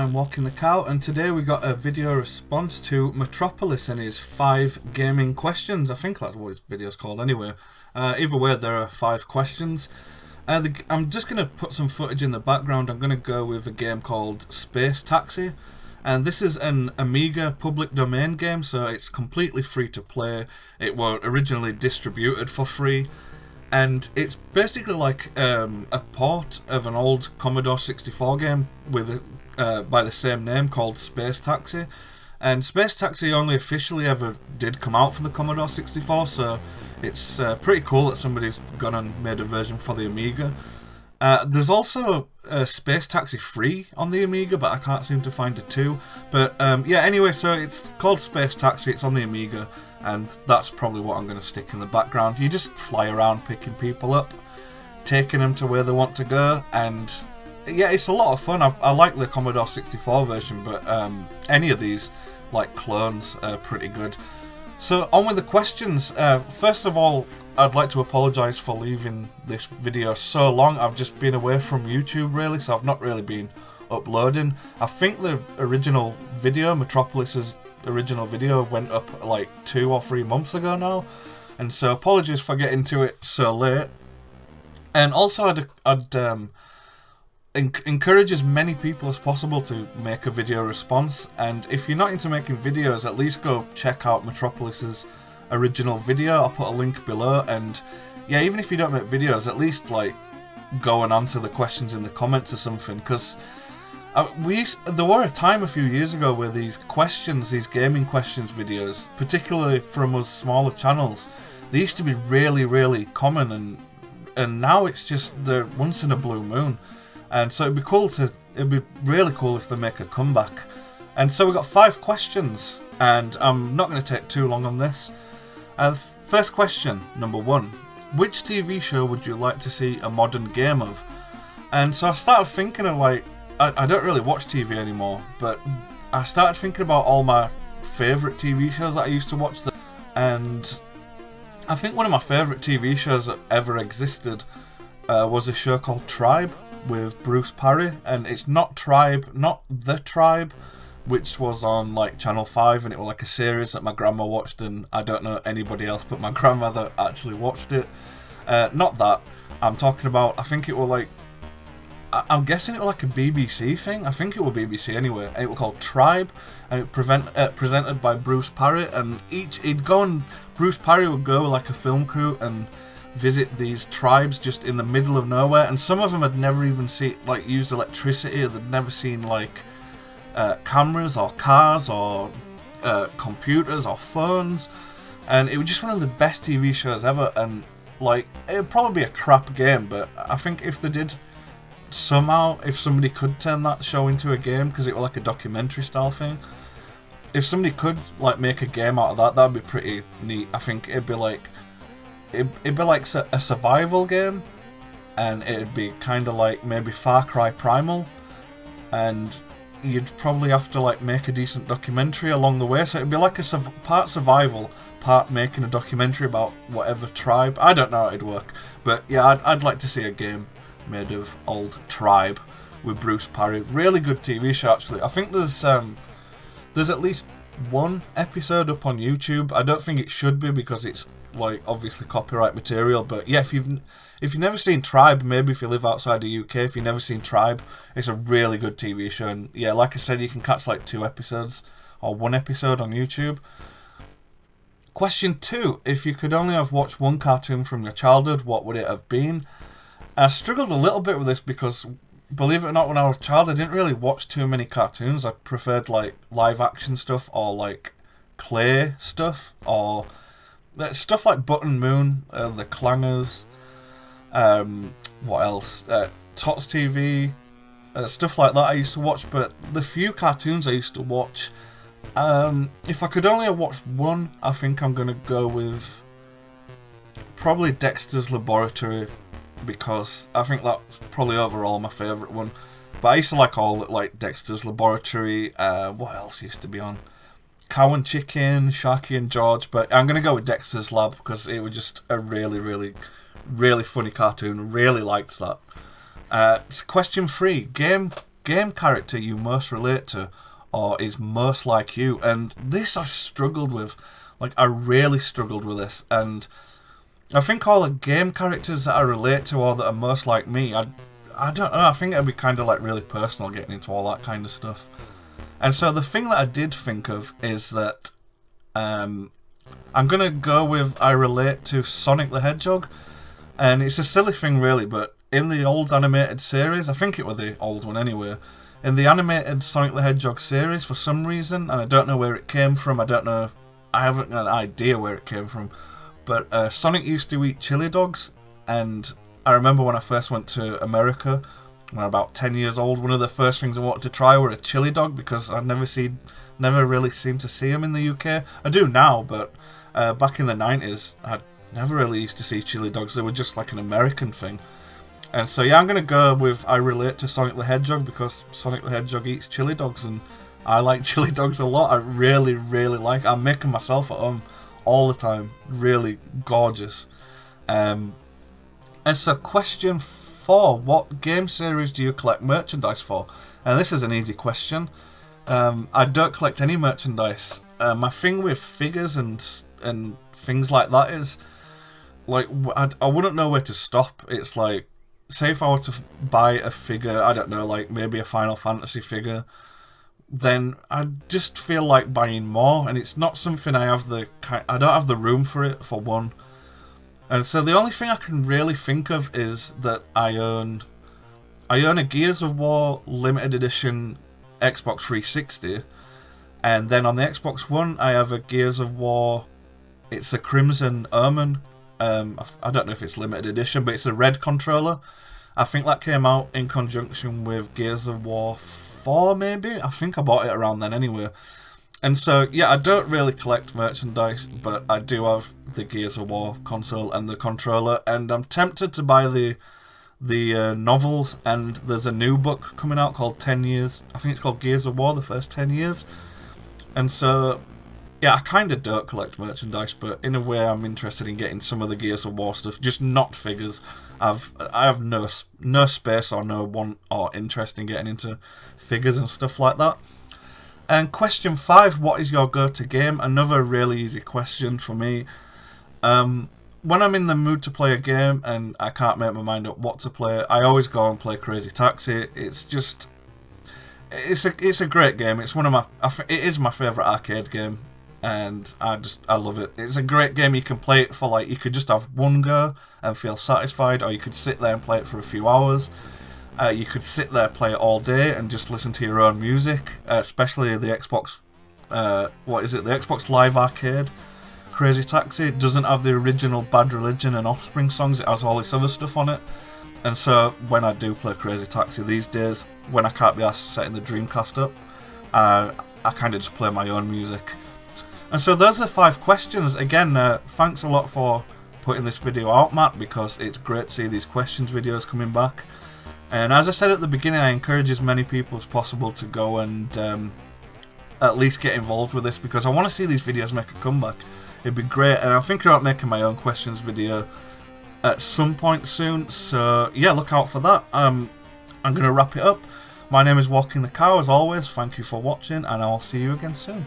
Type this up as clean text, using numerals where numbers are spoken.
I'm Walking the Cow, and today we got a video response to Matropolis and his 5 gaming questions. I think that's what his video's called anyway. Either way, there are 5 questions. I'm just going to put some footage in the background. I'm going to go with a game called Space Taxi, and this is an Amiga public domain game, so it's completely free to play. It was originally distributed for free. And it's basically like a port of an old Commodore 64 game with by the same name called Space Taxi. And Space Taxi only officially ever did come out for the Commodore 64, so it's pretty cool that somebody's gone and made a version for the Amiga. There's also a Space Taxi 3 on the Amiga, but I can't seem to find it too. But yeah, anyway, so it's called Space Taxi, it's on the Amiga, and that's probably what I'm going to stick in the background. You just fly around picking people up, taking them to where they want to go, and yeah, it's a lot of fun. I like the Commodore 64 version, but any of these, like clones, are pretty good. So on with the questions. First of all, I'd like to apologise for leaving this video so long. I've just been away from YouTube really, so I've not really been uploading. I think the original video, Matropolis's original video, went up like 2 or 3 months ago now, and so apologies for getting to it so late. And also I'd encourage as many people as possible to make a video response, and if you're not into making videos, at least go check out Matropolis's original video. I'll put a link below, and yeah, even if you don't make videos, at least like go and answer the questions in the comments or something, because there were a time a few years ago where these gaming questions videos, particularly from us smaller channels, they used to be really common, and now it's just they're once in a blue moon. And so it'd be really cool if they make a comeback. And so we got 5 questions, and I'm not going to take too long on this. First question, number 1. Which TV show would you like to see a modern game of? And so I started thinking of like, I don't really watch TV anymore, but I started thinking about all my favourite TV shows that I used to watch. And I think one of my favourite TV shows that ever existed was a show called Tribe with Bruce Parry, and it's not The Tribe, which was on like Channel 5, and it was like a series that my grandma watched, and I don't know anybody else but my grandmother actually watched it. Not that. I'm talking about, I think it was like, I'm guessing it was like a BBC thing. I think it was BBC anyway. And it was called Tribe, and it presented by Bruce Parry, and Bruce Parry would go with like a film crew and visit these tribes just in the middle of nowhere, and some of them had never even used electricity, or they'd never seen like cameras or cars or computers or phones, and it was just one of the best TV shows ever. And like, it would probably be a crap game, but I think if they did somehow, if somebody could turn that show into a game, because it was like a documentary style thing, if somebody could like make a game out of that, that'd be pretty neat. I think it'd be like a survival game, and it'd be kind of like maybe Far Cry Primal, and you'd probably have to like make a decent documentary along the way, so it'd be like a part survival, part making a documentary about whatever tribe. I don't know how it'd work, but yeah, I'd like to see a game made of old Tribe with Bruce Parry. Really good TV show actually. I think there's at least 1 episode up on YouTube. I don't think it should be because it's like obviously copyright material, but yeah, if you've never seen Tribe, maybe if you live outside the UK, if you've never seen Tribe, it's a really good TV show. And yeah, like I said, you can catch like 2 episodes or 1 episode on YouTube. Question 2. If you could only have watched one cartoon from your childhood, what would it have been? I struggled a little bit with this because, believe it or not, when I was a child, I didn't really watch too many cartoons. I preferred like live action stuff, or like clay stuff, or stuff like Button Moon, the Clangers, what else? Tots TV, stuff like that I used to watch. But the few cartoons I used to watch, if I could only have watched one, I think I'm going to go with probably Dexter's Laboratory, because I think that's probably overall my favourite one. But I used to like all like Dexter's Laboratory, what else used to be on? Cow and Chicken, Sharky and George, but I'm going to go with Dexter's Lab because it was just a really funny cartoon. Really liked that. Question 3. Game game character you most relate to or is most like you. And this I struggled with. Like, I really struggled with this. And I think all the game characters that I relate to or that are most like me, I don't know, I think it'd be kind of like really personal getting into all that kind of stuff. And so the thing that I did think of is that I'm going to go with I relate to Sonic the Hedgehog. And it's a silly thing really, but in the old animated series, I think it was the old one anyway, in the animated Sonic the Hedgehog series, for some reason, and I don't know where it came from, I haven't got an idea where it came from, but Sonic used to eat chili dogs, and I remember when I first went to America, when I was about 10 years old, one of the first things I wanted to try were a chili dog, because I'd never really seemed to see them in the UK. I do now, but back in the 90s, I never really used to see chili dogs. They were just like an American thing. And so yeah, I'm going to go with I relate to Sonic the Hedgehog, because Sonic the Hedgehog eats chili dogs, and I like chili dogs a lot. I really, really like it. I'm making myself at home all the time. Really gorgeous. And so question 4, what game series do you collect merchandise for? And this is an easy question. I don't collect any merchandise. My thing with figures and things like that is, like, I wouldn't know where to stop. It's like, say if I were to buy a figure, I don't know, like maybe a Final Fantasy figure, then I just feel like buying more, and it's not something I don't have the room for it, for one. And so the only thing I can really think of is that I own a Gears of War limited edition Xbox 360, and then on the Xbox One I have a Gears of War, it's a Crimson Ermine, I don't know if it's limited edition, but it's a red controller. I think that came out in conjunction with Gears of War 4 maybe? I think I bought it around then anyway. And so, yeah, I don't really collect merchandise, but I do have the Gears of War console and the controller, and I'm tempted to buy the novels, and there's a new book coming out called 10 Years. I think it's called Gears of War, the first 10 years. And so, yeah, I kind of don't collect merchandise, but in a way I'm interested in getting some of the Gears of War stuff, just not figures. I have no space or no want or interest in getting into figures and stuff like that. And question 5, what is your go-to game? Another really easy question for me. When I'm in the mood to play a game and I can't make my mind up what to play, I always go and play Crazy Taxi. It's a great game. It's it is my favourite arcade game, and I love it. It's a great game. You can play it for, like, you could just have one go and feel satisfied, or you could sit there and play it for a few hours. You could sit there, play it all day, and just listen to your own music, especially the Xbox, the Xbox Live Arcade. Crazy Taxi doesn't have the original Bad Religion and Offspring songs, it has all this other stuff on it. And so when I do play Crazy Taxi these days, when I can't be asked setting the Dreamcast up, I kind of just play my own music. And so those are 5 questions. Again, thanks a lot for putting this video out, Matt, because it's great to see these questions videos coming back. And as I said at the beginning, I encourage as many people as possible to go and at least get involved with this, because I want to see these videos make a comeback. It'd be great, and I'm thinking about making my own questions video at some point soon, so yeah, look out for that. I'm going to wrap it up. My name is Walking the Cow, as always. Thank you for watching, and I'll see you again soon.